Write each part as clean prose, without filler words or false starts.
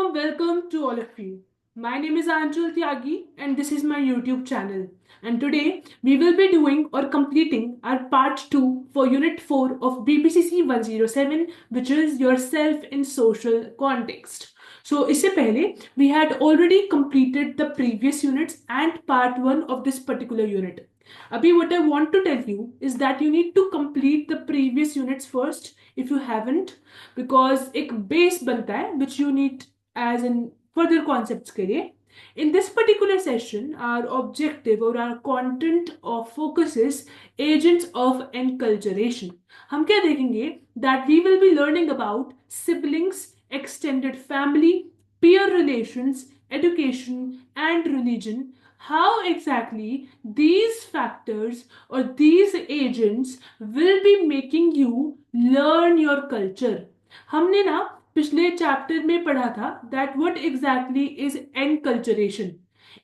warm welcome to all of you. My name is Anjul Tyagi and this is my YouTube channel. And today we will be doing or completing our part 2 for Unit 4 of BPCC 107, which is Yourself in Social Context. So इससे पहले we had already completed the previous units and part 1 of this particular unit. Abhi, what I want to tell you is that you need to complete the previous units first if you haven't, because एक base बनता है which you need as in further concepts के लिए. In this particular session, our objective or our content of focus is agents of enculturation. हम क्या देखेंगे? That we will be learning about siblings, extended family, peer relations, education, and religion. How exactly these factors or these agents will be making you learn your culture. हमने ना पिछले chapter में पढ़ा था that what exactly is enculturation.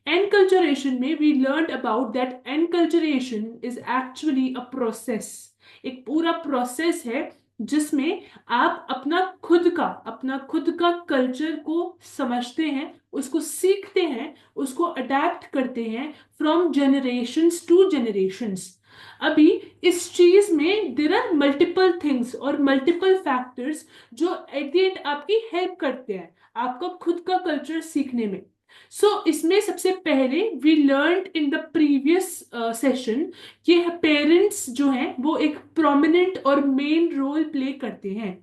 Enculturation में we learned about that enculturation is actually a process. एक पूरा process है जिसमें आप अपना खुद का कल्चर को समझते हैं, उसको सीखते हैं, उसको अडेप्ट करते हैं फ्रॉम जनरेशंस टू जनरेशंस. अभी इस चीज में देर आर मल्टीपल थिंग्स और मल्टीपल फैक्टर्स जो एट द एंड आपकी हेल्प करते हैं आपका खुद का कल्चर सीखने में. इसमें सबसे पहले we learn in the previous session कि पेरेंट्स जो हैं वो एक प्रोमिनेंट और मेन रोल प्ले करते हैं.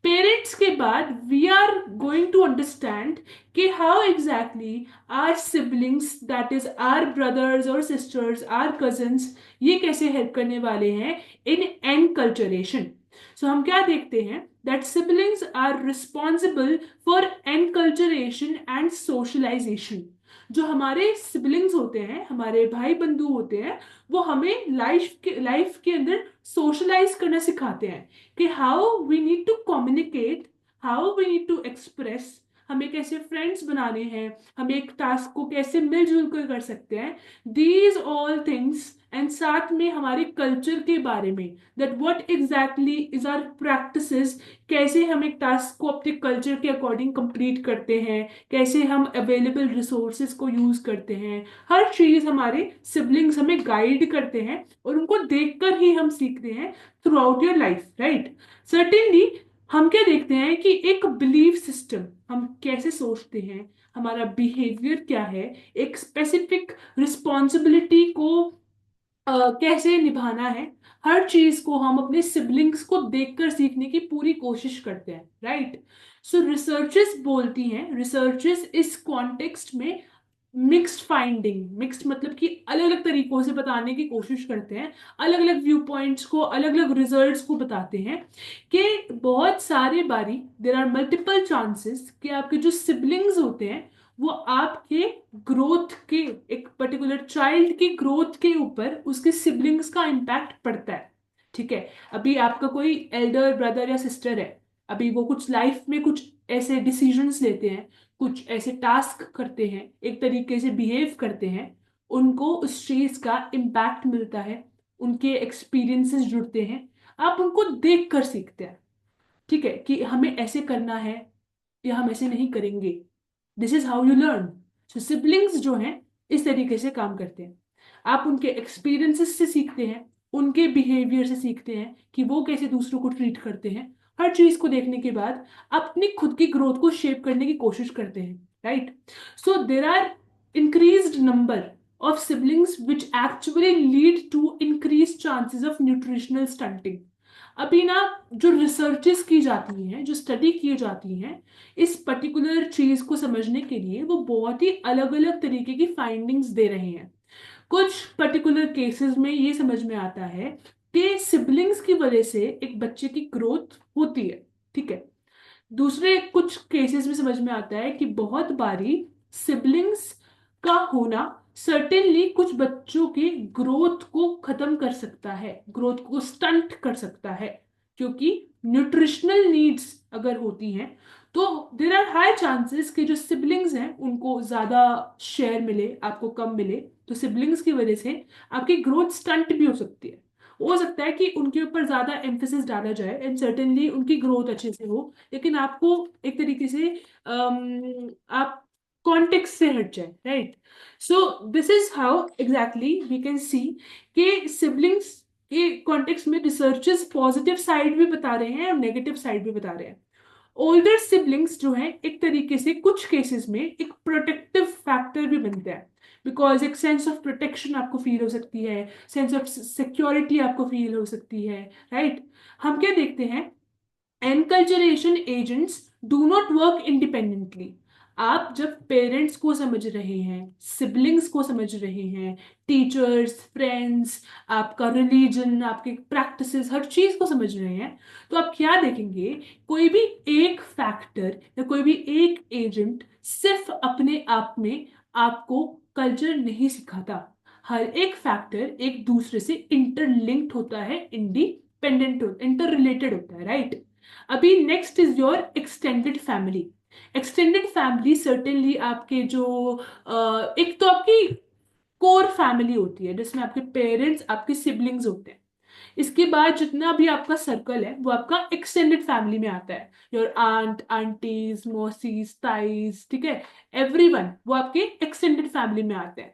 पेरेंट्स के बाद we are going to understand कि how exactly are siblings, that is our brothers और सिस्टर्स, आर कजन्स, ये कैसे हेल्प करने वाले हैं इन एनकल्चरेशन. सो हम क्या देखते हैं that siblings are responsible for enculturation and socialization. जो हमारे सिबलिंग्स होते हैं, हमारे भाई बंधु होते हैं, वो हमें लाइफ के अंदर सोशलाइज करना सिखाते हैं कि how we need to communicate, how we need to express, हमें कैसे फ्रेंड्स बनाने हैं, हमें एक टास्क को कैसे मिलजुल कर सकते हैं. दीज ऑल थिंग्स एंड साथ में हमारे कल्चर के बारे में that what exactly is are practices, कैसे हम एक टास्क को अपने कल्चर के अकॉर्डिंग कंप्लीट करते हैं, कैसे हम अवेलेबल रिसोर्सेज को यूज करते हैं. हर चीज हमारे सिबलिंग्स हमें गाइड करते हैं और उनको देखकर ही हम सीखते हैं through out your life, right. Certainly हम क्या देखते हैं कि एक बिलीफ सिस्टम, हम कैसे सोचते हैं, हमारा बिहेवियर क्या है, एक स्पेसिफिक रिस्पॉन्सिबिलिटी को कैसे निभाना है, हर चीज को हम अपने सिबलिंग्स को देखकर सीखने की पूरी कोशिश करते हैं, राइट. रिसर्चेस बोलती हैं, रिसर्चेस इस कॉन्टेक्स्ट में मिक्स्ड फाइंडिंग, मिक्स्ड मतलब कि अलग अलग तरीकों से बताने की कोशिश करते हैं, अलग अलग व्यू पॉइंट्स को, अलग अलग रिजल्ट्स को बताते हैं कि बहुत सारे बारी देर आर मल्टीपल चांसेस कि आपके जो सिबलिंग्स होते हैं वो आपके ग्रोथ के, एक पर्टिकुलर चाइल्ड की ग्रोथ के ऊपर उसके सिबलिंग्स का इम्पैक्ट पड़ता है. ठीक है, अभी आपका कोई एल्डर ब्रदर या सिस्टर है, अभी वो कुछ लाइफ में कुछ ऐसे डिसीजंस लेते हैं, कुछ ऐसे टास्क करते हैं, एक तरीके से बिहेव करते हैं, उनको उस चीज का इम्पैक्ट मिलता है, उनके एक्सपीरियंसेस जुड़ते हैं, आप उनको देख कर सीखते हैं. ठीक है, कि हमें ऐसे करना है या हम ऐसे नहीं करेंगे. This is how you learn. Siblings जो हैं इस तरीके से काम करते हैं. आप उनके एक्सपीरियंसेस से सीखते हैं, उनके बिहेवियर से सीखते हैं कि वो कैसे दूसरों को ट्रीट करते हैं. हर चीज को देखने के बाद अपनी खुद की ग्रोथ को शेप करने की कोशिश करते हैं, right. There are increased number of siblings which actually lead to increased chances of nutritional stunting. अभी ना जो रिसर्चेस की जाती हैं, जो स्टडी की जाती हैं इस पर्टिकुलर चीज को समझने के लिए, वो बहुत ही अलग अलग तरीके की फाइंडिंग्स दे रहे हैं. कुछ पर्टिकुलर केसेस में ये समझ में आता है कि सिबलिंग्स की वजह से एक बच्चे की ग्रोथ होती है. ठीक है, दूसरे कुछ केसेस में समझ में आता है कि बहुत बारी सिबलिंग्स का होना सर्टेनली कुछ बच्चों की ग्रोथ को खत्म कर सकता है, ग्रोथ को स्टंट कर सकता है, क्योंकि न्यूट्रिशनल नीड्स अगर होती हैं तो देर आर हाई चांसेस कि जो सिबलिंग्स हैं उनको ज्यादा शेयर मिले, आपको कम मिले, तो सिबलिंग्स की वजह से आपकी ग्रोथ स्टंट भी हो सकती है. हो सकता है कि उनके ऊपर ज्यादा एम्फेसिस डाला जाए एंड सर्टेनली उनकी ग्रोथ अच्छे से हो, लेकिन आपको एक तरीके से आप कॉन्टेक्स्ट से हट जाए, right? So this is how exactly we can see कि सिबलिंग्स के कॉन्टेक्स्ट में रिसर्चर्स पॉजिटिव साइड भी बता रहे हैं और नेगेटिव साइड भी बता रहे हैं। ओल्डर सिबलिंग्स जो है एक तरीके से कुछ केसेस में एक प्रोटेक्टिव फैक्टर भी बनते हैं, बिकॉज एक सेंस ऑफ प्रोटेक्शन आपको फील हो सकती है, सेंस ऑफ सिक्योरिटी आपको फील हो सकती है, राइट? हम क्या देखते हैं, enculturation agents do not work independently. आप जब पेरेंट्स को समझ रहे हैं, सिबलिंग्स को समझ रहे हैं, टीचर्स, फ्रेंड्स, आपका रिलीजन, आपके प्रैक्टिसेस, हर चीज को समझ रहे हैं, तो आप क्या देखेंगे, कोई भी एक फैक्टर या कोई भी एक एजेंट सिर्फ अपने आप में आपको कल्चर नहीं सिखाता। हर एक फैक्टर एक दूसरे से इंटरलिंक्ड होता है, इंडिपेंडेंट इंटर रिलेटेड होता है, राइट? अभी next is your extended family. Extended family certainly आपके जो एक तो आपकी कोर फैमिली होती है जिसमें आपके पेरेंट्स, आपके सिबलिंग्स होते हैं। इसके बाद जितना भी आपका सर्कल है वो आपका एक्सटेंडेड फैमिली में आता है, योर आंट, आंटीज, मौसीज, ताईज, ठीक है, एवरीवन वो आपके एक्सटेंडेड फैमिली में आते हैं।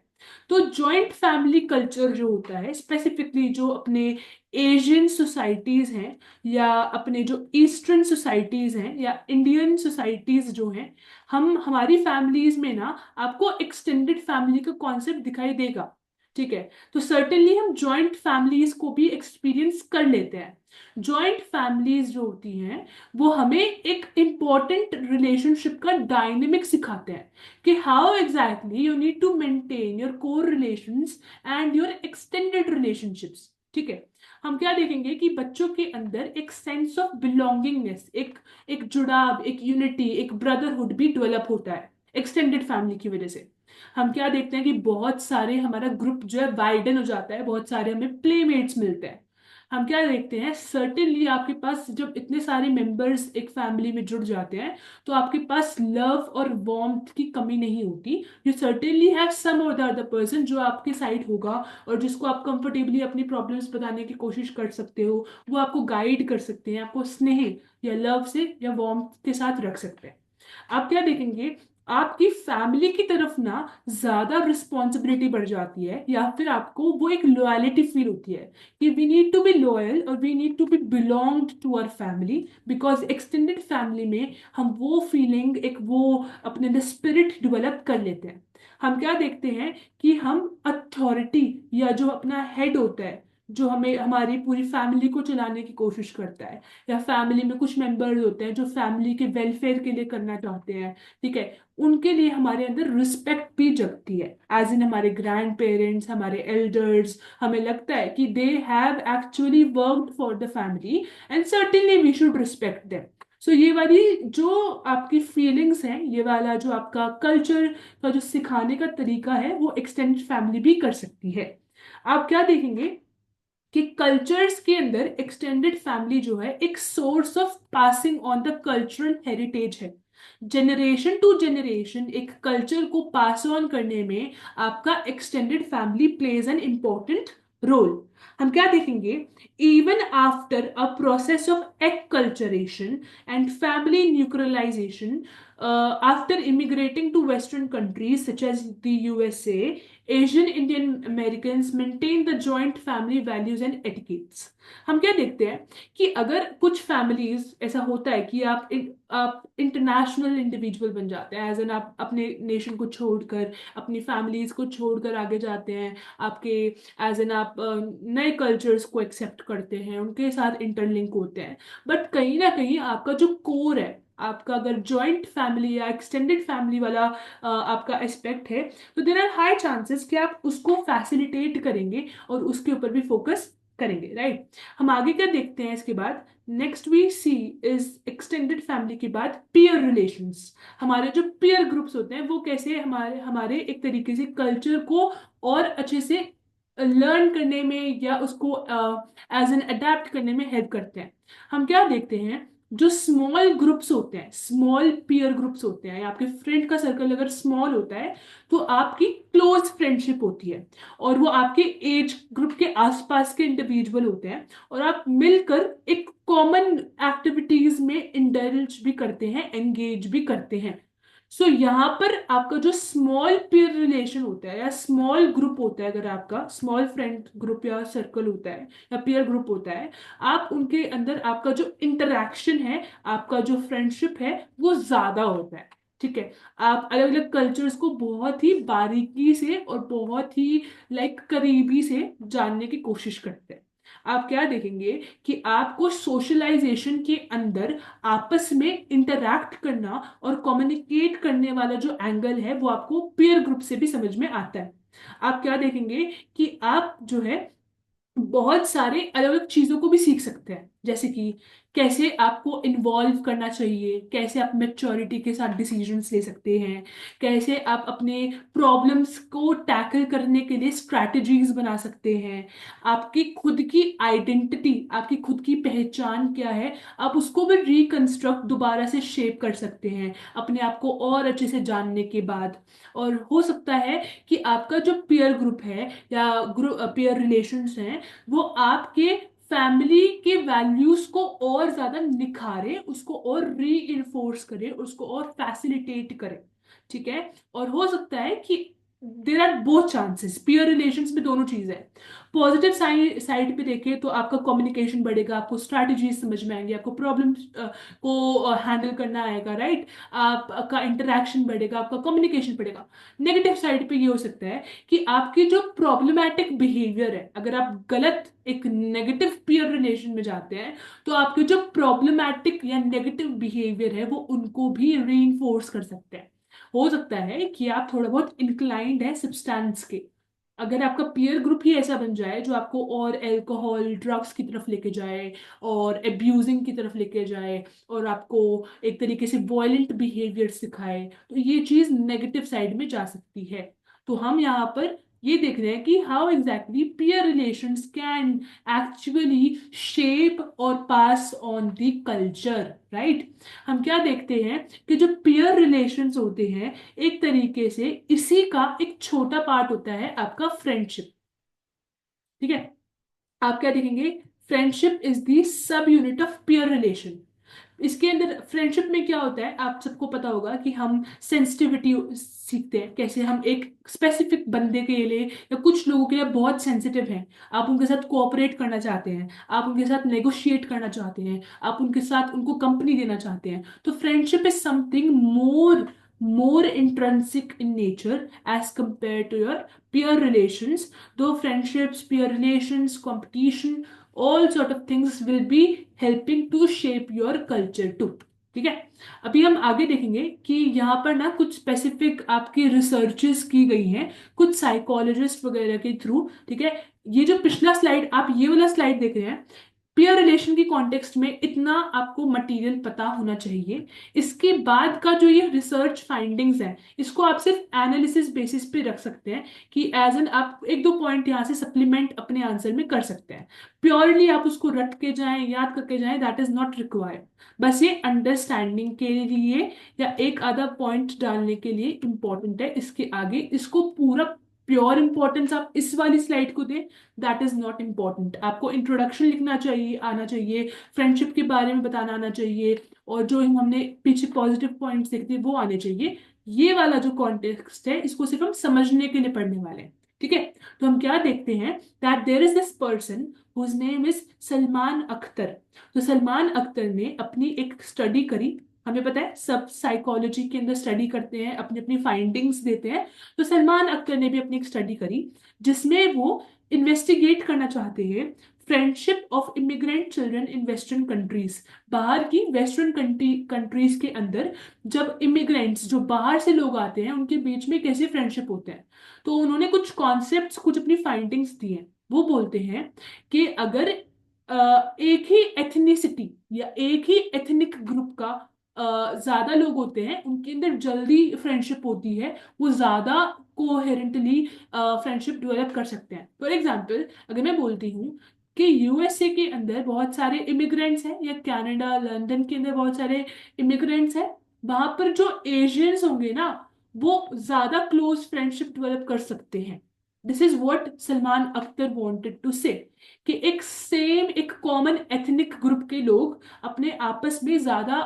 तो जॉइंट फैमिली कल्चर जो होता है, स्पेसिफिकली जो अपने एशियन सोसाइटीज हैं या अपने जो ईस्टर्न सोसाइटीज हैं या इंडियन सोसाइटीज जो हैं, हम हमारी फैमिलीज में ना आपको एक्सटेंडेड फैमिली का कॉन्सेप्ट दिखाई देगा, ठीक है? तो सर्टेनली हम जॉइंट फैमिलीज को भी एक्सपीरियंस कर लेते हैं। जॉइंट फैमिलीज जो होती हैं वो हमें एक इम्पॉर्टेंट रिलेशनशिप का डायनेमिक सिखाते हैं कि how exactly you need to maintain your core relations and your extended relationships, ठीक है? हम क्या देखेंगे कि बच्चों के अंदर एक सेंस ऑफ बिलोंगिंगनेस, एक एक जुड़ाव, एक यूनिटी, एक ब्रदरहुड भी डेवलप होता है एक्सटेंडेड फैमिली की वजह से। हम क्या देखते हैं कि बहुत सारे हमारा ग्रुप जो है वाइडन हो जाता है, बहुत सारे हमें प्लेमेट्स मिलते हैं। हम क्या देखते हैं, सर्टेनली आपके पास जब इतने सारे मेंबर्स एक फैमिली में जुड़ जाते हैं तो आपके पास लव और वार्मथ की कमी नहीं होती। यू सर्टेनली हैव सम और द अदर पर्सन जो आपके साइड होगा और जिसको आप कंफर्टेबली अपनी प्रॉब्लम्स बताने की कोशिश कर सकते हो, वो आपको गाइड कर सकते हैं, आपको स्नेह या लव से या वार्मथ के साथ रख सकते हैं। आप क्या देखेंगे, आपकी फैमिली की तरफ ना ज्यादा रिस्पॉन्सिबिलिटी बढ़ जाती है, या फिर आपको वो एक लॉयलिटी फील होती है कि we need to be loyal और we need to be belonged to our family, because extended family में हम वो फीलिंग, एक वो अपने अंदर स्पिरिट डेवलप कर लेते हैं। हम क्या देखते हैं कि हम अथॉरिटी या जो अपना हेड होता है, जो हमें हमारी पूरी फैमिली को चलाने की कोशिश करता है, या फैमिली में कुछ मेंबर्स होते हैं जो फैमिली के वेलफेयर के लिए करना चाहते हैं, ठीक है, उनके लिए हमारे अंदर रिस्पेक्ट भी जगती है, एज इन हमारे ग्रैंड पेरेंट्स, हमारे एल्डर्स, हमें लगता है कि they have actually worked for the family and certainly we should respect them. So ये वाली जो आपकी फीलिंग्स हैं, ये वाला जो आपका कल्चर का जो सिखाने का तरीका है, वो एक्सटेंडेड फैमिली भी कर सकती है। आप क्या देखेंगे कि कल्चर्स के अंदर एक्सटेंडेड फैमिली जो है एक source of passing on the cultural heritage है। जनरेशन टू जनरेशन एक कल्चर को पास ऑन करने में आपका extended family plays an important role. हम क्या देखेंगे, even after a process of acculturation and family neutralization, after immigrating to Western countries such as the USA, Asian Indian Americans maintain the joint family values and etiquettes। हम क्या देखते हैं कि अगर कुछ फैमिलीज ऐसा होता है कि आप इंटरनेशनल इंडिविजुअल बन जाते हैं, एज एन आप अपने नेशन को छोड़कर, अपनी फैमिलीज को छोड़कर आगे जाते हैं, आपके एज एन आप नए कल्चर्स को एक्सेप्ट करते हैं, उनके साथ इंटरलिंक होते हैं, बट कहीं ना कहीं आपका जो कोर है, आपका अगर जॉइंट फैमिली या एक्सटेंडेड फैमिली वाला आपका एस्पेक्ट है, तो देर आर हाई चांसेस कि आप उसको फैसिलिटेट करेंगे और उसके ऊपर भी फोकस करेंगे, राइट? हम आगे क्या देखते हैं इसके बाद, next we see is extended family के बाद पीयर रिलेशंस। हमारे जो पीयर ग्रुप्स होते हैं वो कैसे हमारे हमारे एक तरीके से कल्चर को और अच्छे से लर्न करने में या उसको एज एन अडेप्ट करने में हेल्प करते हैं। हम क्या देखते हैं, जो स्मॉल ग्रुप्स होते हैं, स्मॉल पीयर ग्रुप्स होते हैं, या आपके फ्रेंड का सर्कल अगर स्मॉल होता है तो आपकी क्लोज फ्रेंडशिप होती है, और वो आपके एज ग्रुप के आसपास के इंडिविजुअल होते हैं, और आप मिलकर एक कॉमन एक्टिविटीज में इंडल्ज भी करते हैं, एंगेज भी करते हैं। सो यहाँ पर आपका जो स्मॉल पीयर रिलेशन होता है या स्मॉल ग्रुप होता है, अगर आपका स्मॉल फ्रेंड ग्रुप या सर्कल होता है या पीयर ग्रुप होता है, आप उनके अंदर आपका जो इंटरेक्शन है, आपका जो फ्रेंडशिप है, वो ज्यादा होता है। ठीक है। आप अलग अलग कल्चर्स को बहुत ही बारीकी से और बहुत ही करीबी से जानने की कोशिश करते हैं। आप क्या देखेंगे कि आपको सोशलाइजेशन के अंदर आपस में इंटरैक्ट करना और कम्युनिकेट करने वाला जो एंगल है वो आपको पीयर ग्रुप से भी समझ में आता है। आप क्या देखेंगे कि आप जो है बहुत सारे अलग अलग चीजों को भी सीख सकते हैं, जैसे कि कैसे आपको इन्वॉल्व करना चाहिए, कैसे आप मेच्योरिटी के साथ डिसीजंस ले सकते हैं, कैसे आप अपने प्रॉब्लम्स को टैकल करने के लिए स्ट्रैटेजीज बना सकते हैं, आपकी खुद की आइडेंटिटी, आपकी खुद की पहचान क्या है, आप उसको भी रिकंस्ट्रक्ट दोबारा से शेप कर सकते हैं अपने आप को और अच्छे से जानने के बाद। और हो सकता है कि आपका जो पीयर ग्रुप है या ग्रुप पीयर रिलेशंस हैं, वो आपके फैमिली के वैल्यूज को और ज्यादा निखारे, उसको और री इन्फोर्स करे, उसको और फैसिलिटेट करे। ठीक है। और हो सकता है कि there are both chances, peer relations में दोनों चीज है। पॉजिटिव साइड पे देखें तो आपका कम्युनिकेशन बढ़ेगा, आपको स्ट्रैटेजी समझ में आएंगी, आपको प्रॉब्लम को हैंडल करना आएगा, राइट। आपका इंटरेक्शन बढ़ेगा, आपका कम्युनिकेशन बढ़ेगा। नेगेटिव साइड पे ये हो सकता है कि आपकी जो प्रॉब्लमैटिक बिहेवियर है, अगर आप गलत एक नेगेटिव पीयर रिलेशन में जाते हैं, तो आपके जो प्रॉब्लमैटिक या नेगेटिव बिहेवियर है वो उनको भी रीइंफोर्स कर सकते हैं। हो सकता है कि आप थोड़ा बहुत इंक्लाइंड है सब्सटेंस के, अगर आपका पीयर ग्रुप ही ऐसा बन जाए जो आपको और अल्कोहल ड्रग्स की तरफ लेके जाए और एब्यूजिंग की तरफ लेके जाए और आपको एक तरीके से वॉयलेंट बिहेवियर सिखाए, तो ये चीज नेगेटिव साइड में जा सकती है। तो हम यहाँ पर ये देख रहे हैं कि how exactly peer relations can actually shape और pass on the culture, right. हम क्या देखते हैं कि जो पीयर रिलेशंस होते हैं, एक तरीके से इसी का एक छोटा पार्ट होता है आपका फ्रेंडशिप। ठीक है। आप क्या देखेंगे, friendship is the sub unit of peer relation. इसके अंदर फ्रेंडशिप में क्या होता है, आप सबको पता होगा कि हम सेंसिटिविटी सीखते हैं, कैसे हम एक स्पेसिफिक बंदे के लिए या कुछ लोगों के लिए बहुत सेंसिटिव हैं, आप उनके साथ कोऑपरेट करना चाहते हैं, आप उनके साथ नेगोशिएट करना चाहते हैं, आप उनके साथ उनको कंपनी देना चाहते हैं। तो friendship is something more intrinsic in nature as compared to your peer relations. Though friendships, peer relations, competition, all sort of things will be helping to shape your culture too. ठीक है। अभी हम आगे देखेंगे कि यहाँ पर ना कुछ स्पेसिफिक आपकी रिसर्चेस की गई हैं कुछ साइकोलॉजिस्ट वगैरह के थ्रू। ठीक है। ये जो पिछला स्लाइड, आप ये वाला स्लाइड देख रहे हैं, पीयर रिलेशन की कॉन्टेक्स्ट में इतना आपको मटेरियल पता होना चाहिए। इसके बाद का जो ये रिसर्च फाइंडिंग्स है, इसको आप सिर्फ एनालिसिस बेसिस पे रख सकते हैं कि एज एन आप एक दो पॉइंट यहाँ से सप्लीमेंट अपने आंसर में कर सकते हैं। प्योरली आप उसको रट के जाएं, याद करके जाएं, दैट इज नॉट रिक्वायर्ड। बस ये अंडरस्टैंडिंग के लिए या एक आधा पॉइंट डालने के लिए इंपॉर्टेंट है। इसके आगे इसको पूरा प्योर इंपॉर्टेंस आप इस वाली स्लाइड को दें, दैट इज नॉट इम्पॉर्टेंट। आपको इंट्रोडक्शन लिखना चाहिए, आना चाहिए, फ्रेंडशिप के बारे में बताना आना चाहिए, और जो हमने पीछे पॉजिटिव पॉइंट्स देखे थे वो आने चाहिए। ये वाला जो कॉन्टेक्स्ट है, इसको सिर्फ हम समझने के लिए पढ़ने वाले हैं। ठीक है। तो हम क्या देखते हैं, that there is this person whose name is Salman Akhtar. तो सलमान अख्तर ने अपनी एक स्टडी करी। हमें पता है सब साइकोलॉजी के अंदर स्टडी करते हैं, अपनी अपनी फाइंडिंग्स देते हैं। तो सलमान अख्तर ने भी अपनी एक स्टडी करी जिसमें वो इन्वेस्टिगेट करना चाहते हैं friendship of immigrant children in western countries. बाहर की वेस्टर्न कंट्रीज के अंदर जब इमिग्रेंट्स, जो बाहर से लोग आते हैं, उनके बीच में कैसे फ्रेंडशिप होते हैं। तो उन्होंने कुछ कॉन्सेप्ट्स, कुछ अपनी फाइंडिंग्स दी हैं। वो बोलते हैं कि अगर एक ही एथनिसिटी या एक ही एथनिक ग्रुप का ज्यादा लोग होते हैं, उनके अंदर जल्दी फ्रेंडशिप होती है, वो ज्यादा कोहेरेंटली फ्रेंडशिप डेवलप कर सकते हैं। फॉर एग्जाम्पल, अगर मैं बोलती हूँ कि यूएसए के अंदर बहुत सारे इमिग्रेंट्स हैं, या कनाडा लंदन के अंदर बहुत सारे इमिग्रेंट्स हैं, वहां पर जो एशियंस होंगे ना, वो ज्यादा क्लोज फ्रेंडशिप डेवलप कर सकते हैं। This is what Salman Akhtar wanted to say, कि एक कॉमन एथनिक ग्रुप के लोग अपने आपस में ज्यादा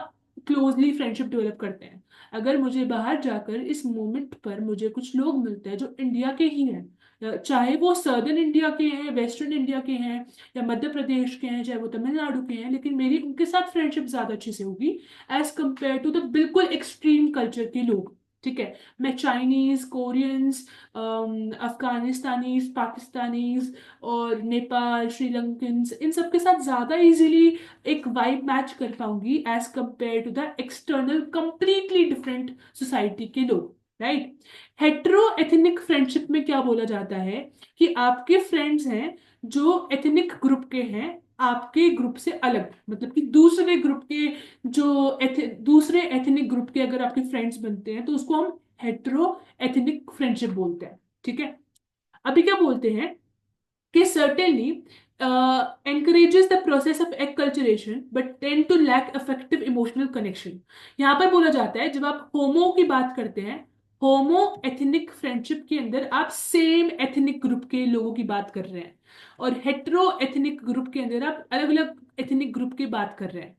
क्लोजली फ्रेंडशिप डेवलप करते हैं। अगर मुझे बाहर जाकर इस मोमेंट पर मुझे कुछ लोग मिलते हैं जो इंडिया के ही हैं, चाहे वो सदर्न इंडिया के हैं, वेस्टर्न इंडिया के हैं, या मध्य प्रदेश के हैं, चाहे वो तमिलनाडु के हैं, लेकिन मेरी उनके साथ फ्रेंडशिप ज्यादा अच्छे से होगी एज कंपेयर टू द बिल्कुल एक्सट्रीम कल्चर के लोग। ठीक है, मैं चाइनीज, कोरियंस, अफगानिस्तानीज, पाकिस्तानीज और नेपाल, श्रीलंकन्स, इन सब के साथ ज्यादा इजीली एक वाइब मैच कर पाऊंगी as compare to the external completely different society के लोग। राइट। हेट्रो एथनिक फ्रेंडशिप में क्या बोला जाता है कि आपके फ्रेंड्स हैं जो एथनिक ग्रुप के हैं, आपके ग्रुप से अलग, मतलब कि दूसरे ग्रुप के, दूसरे एथनिक ग्रुप के अगर आपके फ्रेंड्स बनते हैं तो उसको हम हेट्रो एथनिक फ्रेंडशिप बोलते हैं। ठीक है। अभी क्या बोलते हैं कि certainly encourages the process of acculturation but tend to lack effective emotional connection। यहाँ पर बोला जाता है, जब आप होमो की बात करते हैं, होमो एथनिक फ्रेंडशिप के अंदर आप सेम एथनिक ग्रुप के लोगों की बात कर रहे हैं, और हेट्रो एथनिक ग्रुप के अंदर आप अलग अलग एथनिक ग्रुप की बात कर रहे हैं।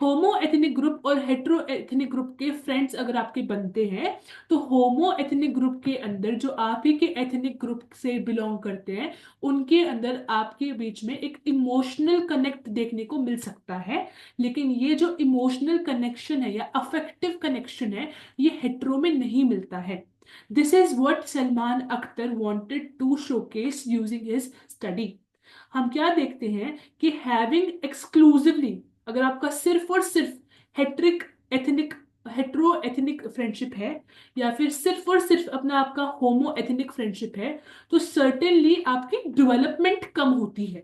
होमो एथनिक ग्रुप और हेट्रो एथनिक ग्रुप के फ्रेंड्स अगर आपके बनते हैं, तो होमो एथनिक ग्रुप के अंदर जो आप ही के एथनिक ग्रुप से बिलोंग करते हैं, उनके अंदर आपके बीच में एक इमोशनल कनेक्ट देखने को मिल सकता है। लेकिन ये जो इमोशनल कनेक्शन है या अफेक्टिव कनेक्शन है, ये हेट्रो में नहीं मिलता है। This is what Salman Akhtar wanted to showcase using his study. हम क्या देखते हैं कि हैविंग एक्सक्लूसिवली, अगर आपका सिर्फ और सिर्फ हेट्रिक एथनिक हेट्रो एथनिक फ्रेंडशिप है, या फिर सिर्फ और सिर्फ अपना आपका होमो एथनिक फ्रेंडशिप है, तो सर्टेनली आपकी डेवलपमेंट कम होती है।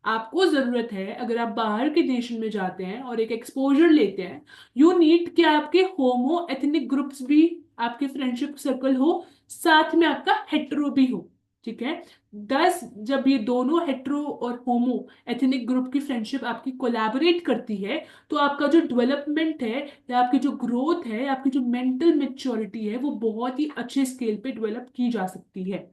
आपको जरूरत है, अगर आप बाहर के देश में जाते हैं और एक एक्सपोजर लेते हैं, यू नीड कि आपके होमो एथनिक ग्रुप्स भी आपके फ्रेंडशिप सर्कल हो, साथ में आपका हेट्रो भी हो। ठीक है। दस जब ये दोनों हेट्रो और होमो एथनिक ग्रुप की फ्रेंडशिप आपकी कोलैबोरेट करती है, तो आपका जो डेवलपमेंट है, या आपकी जो ग्रोथ है, आपकी जो मेंटल मेच्योरिटी है, वो बहुत ही अच्छे स्केल पे डेवलप की जा सकती है।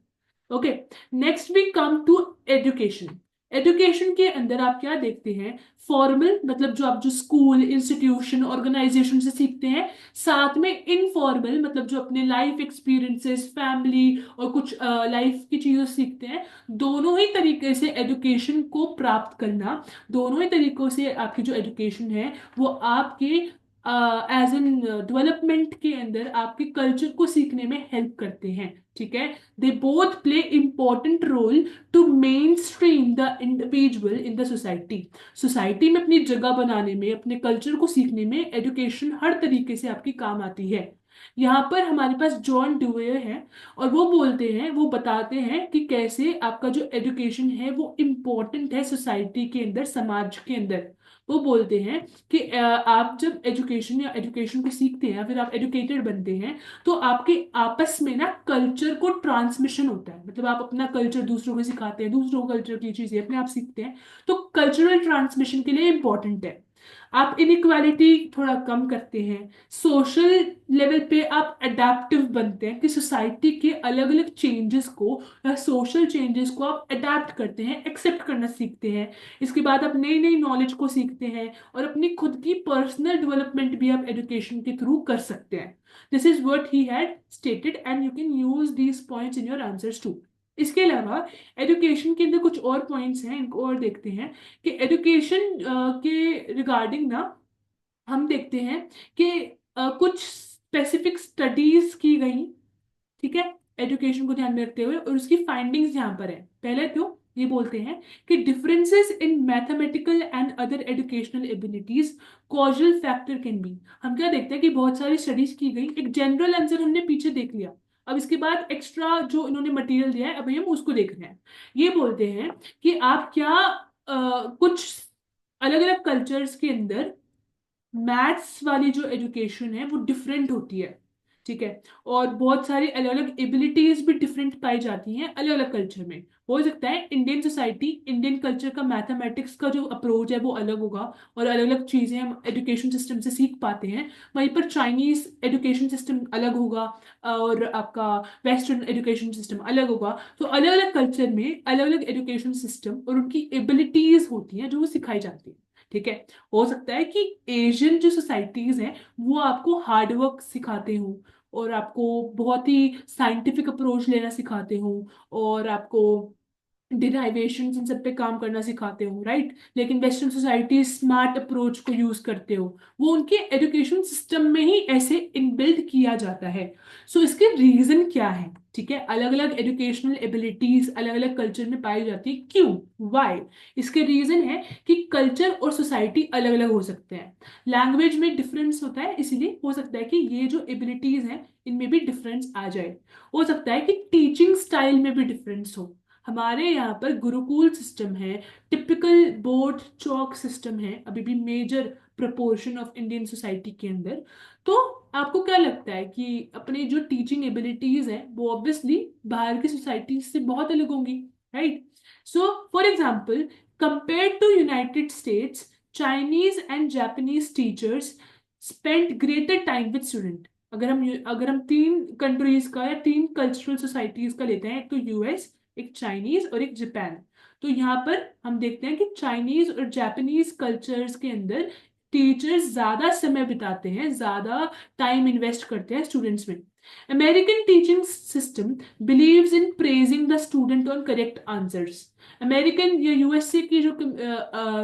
Okay. Next we come to education. Education के अंदर आप क्या देखते हैं, फॉर्मल मतलब जो आप जो स्कूल, इंस्टीट्यूशन, ऑर्गेनाइजेशन से सीखते हैं, साथ में इनफॉर्मल मतलब जो अपने लाइफ एक्सपीरियंसेस, फैमिली और कुछ लाइफ की चीजें सीखते हैं। दोनों ही तरीके से एजुकेशन को प्राप्त करना, दोनों ही तरीकों से आपकी जो एजुकेशन है वो आपके एज एन डेवलपमेंट के अंदर आपके कल्चर को सीखने में हेल्प करते हैं। ठीक है। They both play important role to mainstream the individual in the society. Society में अपनी जगह बनाने में, अपने कल्चर को सीखने में एजुकेशन हर तरीके से आपकी काम आती है। यहाँ पर हमारे पास जॉन ड्यूअर है, और वो बोलते हैं, वो बताते हैं कि कैसे आपका जो एजुकेशन है वो इम्पोर्टेंट है सोसाइटी के अंदर, समाज के अंदर। वो बोलते हैं कि आप जब एजुकेशन या एजुकेशन को सीखते हैं, या फिर आप एजुकेटेड बनते हैं, तो आपके आपस में ना कल्चर को ट्रांसमिशन होता है, मतलब आप अपना कल्चर दूसरों को सिखाते हैं, दूसरों कल्चर की चीजें अपने आप सीखते हैं। तो कल्चरल ट्रांसमिशन के लिए इंपॉर्टेंट है। आप इनइक्वालिटी थोड़ा कम करते हैं, सोशल लेवल पे आप अडेप्टिव बनते हैं कि सोसाइटी के अलग अलग चेंजेस को या सोशल चेंजेस को आप अडेप्ट करते हैं, एक्सेप्ट करना सीखते हैं। इसके बाद आप नई नई नॉलेज को सीखते हैं, और अपनी खुद की पर्सनल डेवलपमेंट भी आप एजुकेशन के थ्रू कर सकते हैं। This is what he had stated and you can use these points in your answers too. इसके अलावा एजुकेशन के अंदर कुछ और पॉइंट्स हैं, इनको और देखते हैं कि एजुकेशन के रिगार्डिंग ना हम देखते हैं कि कुछ स्पेसिफिक स्टडीज की गई। ठीक है। एजुकेशन को ध्यान में रखते हुए, और उसकी फाइंडिंग्स यहाँ पर है। पहले तो ये बोलते हैं कि differences in mathematical and other educational abilities causal factor can be. हम क्या देखते हैं कि बहुत सारी स्टडीज की गई, एक जनरल आंसर हमने पीछे देख लिया, अब इसके बाद एक्स्ट्रा जो इन्होंने मटेरियल दिया है अभी हम उसको देख रहे हैं। ये बोलते हैं कि आप क्या कुछ अलग अलग कल्चर्स के अंदर मैथ्स वाली जो एजुकेशन है वो डिफरेंट होती है। ठीक है। और बहुत सारी अलग अलग एबिलिटीज भी डिफरेंट पाई जाती हैं अलग अलग कल्चर में। हो सकता है इंडियन सोसाइटी, इंडियन कल्चर का मैथमेटिक्स का जो अप्रोच है वो अलग होगा, और अलग अलग चीजें हम एजुकेशन सिस्टम से सीख पाते हैं। वहीं पर चाइनीज एजुकेशन सिस्टम अलग होगा, और आपका वेस्टर्न एजुकेशन सिस्टम अलग होगा। तो अलग अलग कल्चर में अलग अलग एजुकेशन सिस्टम और उनकी एबिलिटीज होती हैं जो वो सिखाई जाती है। ठीक है। हो सकता है कि एशियन जो सोसाइटीज हैं वो आपको हार्ड वर्क सिखाते हो, और आपको बहुत ही साइंटिफिक अप्रोच लेना सिखाते हो, और आपको डिराइवेशन इन सब पे काम करना सिखाते हो, राइट। लेकिन वेस्टर्न सोसाइटी स्मार्ट अप्रोच को यूज करते हो, वो उनके एजुकेशन सिस्टम में ही ऐसे इनबिल्ट किया जाता है। सो इसके रीजन क्या है? ठीक है, अलग अलग एजुकेशनल एबिलिटीज अलग अलग कल्चर में पाई जाती है, क्यों, वाई? इसके रीजन है कि कल्चर और सोसाइटी अलग अलग हो सकते हैं। लैंग्वेज में डिफरेंस होता है, इसीलिए हो सकता है कि ये जो एबिलिटीज हैं इनमें भी डिफरेंस आ जाए। हो सकता है कि टीचिंग स्टाइल में भी डिफरेंस हो। हमारे यहाँ पर गुरुकुल सिस्टम है, टिपिकल बोर्ड चौक सिस्टम है, अभी भी major proportion of Indian society के अंदर। तो आपको क्या लगता है कि अपने जो टीचिंग एबिलिटीज हैं वो ऑब्वियसली बाहर की सोसाइटी से बहुत अलग होंगी, right. So for example, compare to United States, Chinese and Japanese teachers spend greater time with student. अगर हम तीन कंट्रीज का या तीन कल्चरल सोसाइटीज का लेते हैं, एक तो यूएस, एक चाइनीज और एक जापान। तो यहाँ पर हम देखते हैं कि चाइनीज और जापानीज कल्चर्स के अंदर टीचर्स ज्यादा समय बिताते हैं, ज्यादा टाइम इन्वेस्ट करते हैं स्टूडेंट्स में। American teaching system believes in praising the student on correct answers. American या यूएसए की जो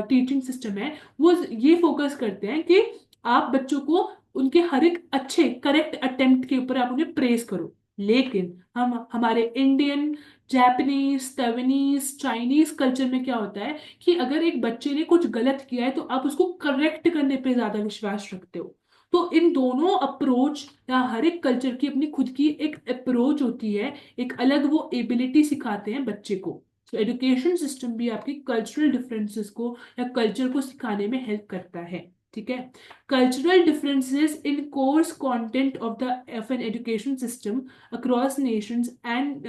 टीचिंग सिस्टम है वो ये फोकस करते हैं कि आप बच्चों को उनके हर एक अच्छे करेक्ट अटेम्प्ट के ऊपर आप उन्हें प्रेज करो। लेकिन हम हमारे इंडियन, जापानीज, तैवानीज, चाइनीज कल्चर में क्या होता है कि अगर एक बच्चे ने कुछ गलत किया है तो आप उसको करेक्ट करने पे ज्यादा विश्वास रखते हो। तो इन दोनों अप्रोच या हर एक कल्चर की अपनी खुद की एक अप्रोच होती है, एक अलग वो एबिलिटी सिखाते हैं बच्चे को। तो एजुकेशन सिस्टम भी आपकी कल्चरल डिफरेंसेस को या कल्चर को सिखाने में हेल्प करता है। ठीक है। Cultural differences in course content of an education system across nations and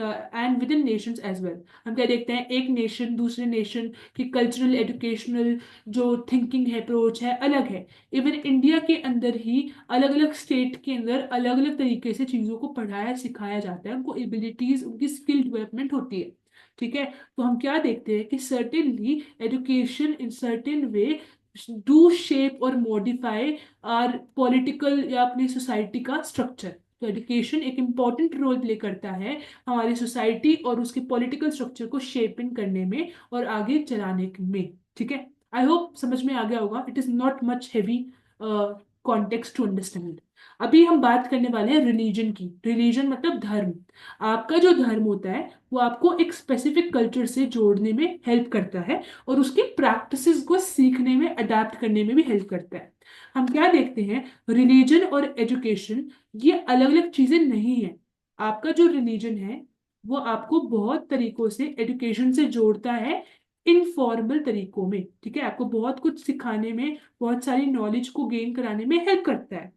within nations as well। हम क्या देखते हैं, एक नेशन दूसरे नेशन की कल्चरल एजुकेशनल जो थिंकिंग है, अप्रोच है, अलग है। इवन इंडिया के अंदर ही अलग अलग स्टेट के अंदर अलग अलग तरीके से चीज़ों को पढ़ाया सिखाया जाता है, उनको एबिलिटीज उनकी स्किल डेवलपमेंट होती है। ठीक है। तो हम क्या देखते हैं कि certainly education in certain way do shape और मॉडिफाई आर पॉलिटिकल या अपनी सोसाइटी का स्ट्रक्चर। तो एजुकेशन एक इम्पॉर्टेंट रोल प्ले करता है हमारी सोसाइटी और उसके पॉलिटिकल स्ट्रक्चर को शेप इन करने में और आगे चलाने में। ठीक है। आई होप समझ में आ गया होगा। It is not much heavy context to understand. अभी हम बात करने वाले हैं रिलीजन की। रिलीजन मतलब धर्म। आपका जो धर्म होता है वो आपको एक स्पेसिफिक कल्चर से जोड़ने में हेल्प करता है, और उसकी प्रैक्टिसेस को सीखने में, अडेप्ट करने में भी हेल्प करता है। हम क्या देखते हैं, रिलीजन और एजुकेशन ये अलग अलग चीजें नहीं है। आपका जो रिलीजन है वो आपको बहुत तरीकों से एजुकेशन से जोड़ता है, इनफॉर्मल तरीकों में। ठीक है, आपको बहुत कुछ सिखाने में, बहुत सारी नॉलेज को गेन कराने में हेल्प करता है।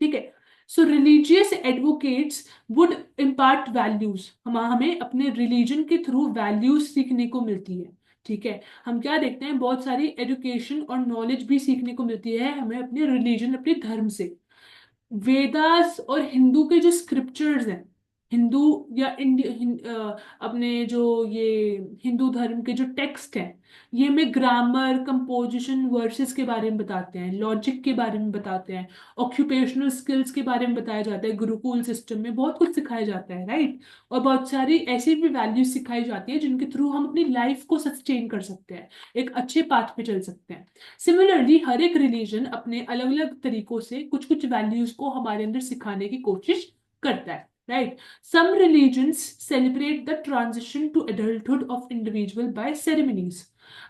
ठीक है। So religious advocates would impart values. हम हमें अपने रिलीजन के थ्रू वैल्यूज सीखने को मिलती है। ठीक है। हम क्या देखते हैं, बहुत सारी एजुकेशन और नॉलेज भी सीखने को मिलती है हमें अपने रिलीजन, अपने धर्म से। वेदास और हिंदू के जो स्क्रिप्चर्स हैं, हिंदू या अपने जो ये हिंदू धर्म के जो टेक्स्ट हैं, ये हमें ग्रामर, कंपोजिशन, वर्सेस के बारे में बताते हैं, लॉजिक के बारे में बताते हैं, ऑक्यूपेशनल स्किल्स के बारे में बताया जाता है। गुरुकुल सिस्टम में बहुत कुछ सिखाया जाता है, राइट। और बहुत सारी ऐसी भी वैल्यूज सिखाई जाती हैं जिनके थ्रू हम अपनी लाइफ को सस्टेन कर सकते हैं, एक अच्छे पाथ पे चल सकते हैं। सिमिलरली हर एक रिलीजन अपने अलग अलग तरीकों से कुछ कुछ वैल्यूज को हमारे अंदर सिखाने की कोशिश करता है, right. Some religions celebrate the transition to adulthood of individual by ceremonies.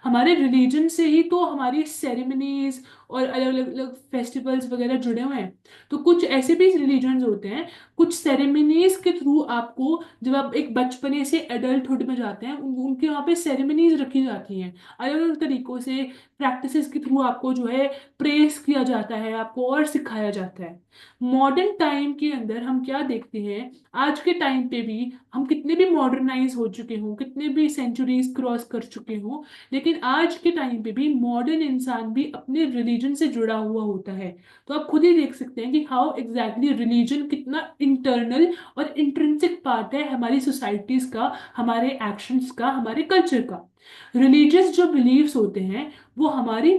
हमारे रिलीजन से ही तो हमारी सेरेमनीज और अलग अलग फेस्टिवल्स वगैरह जुड़े हुए हैं। तो कुछ ऐसे भी रिलीजन्स होते हैं, कुछ सेरेमनीज के थ्रू आपको, जब आप एक बचपने से एडल्टहुड में जाते हैं, उनके वहाँ पे सेरेमनीज रखी जाती हैं अलग अलग तरीकों से, प्रैक्टिसेस के थ्रू आपको जो है प्रेस किया जाता है, आपको और सिखाया जाता है। मॉडर्न टाइम के अंदर हम क्या देखते हैं, आज के टाइम पे भी हम कितने भी मॉडर्नाइज हो चुके हों, कितने भी सेंचुरीज क्रॉस कर चुके हों, लेकिन आज के टाइम पे भी मॉडर्न इंसान भी अपने रिलीजन से जुड़ा हुआ होता है। तो आप खुद ही देख सकते हैं कि हाउ एग्जैक्टली रिलीजन कितना इंटरनल और इंट्रिंसिक पार्ट है हमारी सोसाइटीज का, हमारे एक्शंस का, हमारे कल्चर का। रिलीजियस जो बिलीव्स होते हैं वो हमारे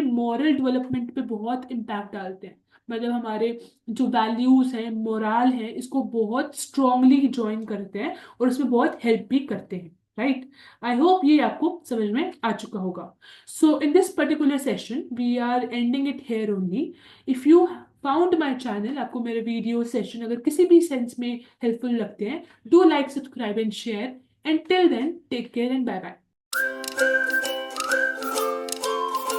मॉरल डेवलपमेंट पे बहुत इम्पैक्ट डालते हैं। मतलब हमारे जो वैल्यूज हैं, मोरल है, इसको बहुत स्ट्रांगली ज्वाइन करते हैं और उसमें बहुत हेल्प भी करते हैं। राइट। आई होप ये आपको समझ में आ चुका होगा। So in this particular session we are ending it here only. If you found my channel, आपको मेरे वीडियो सेशन अगर किसी भी सेंस में हेल्पफुल लगते हैं, do like, subscribe and share, and till then take care and bye bye.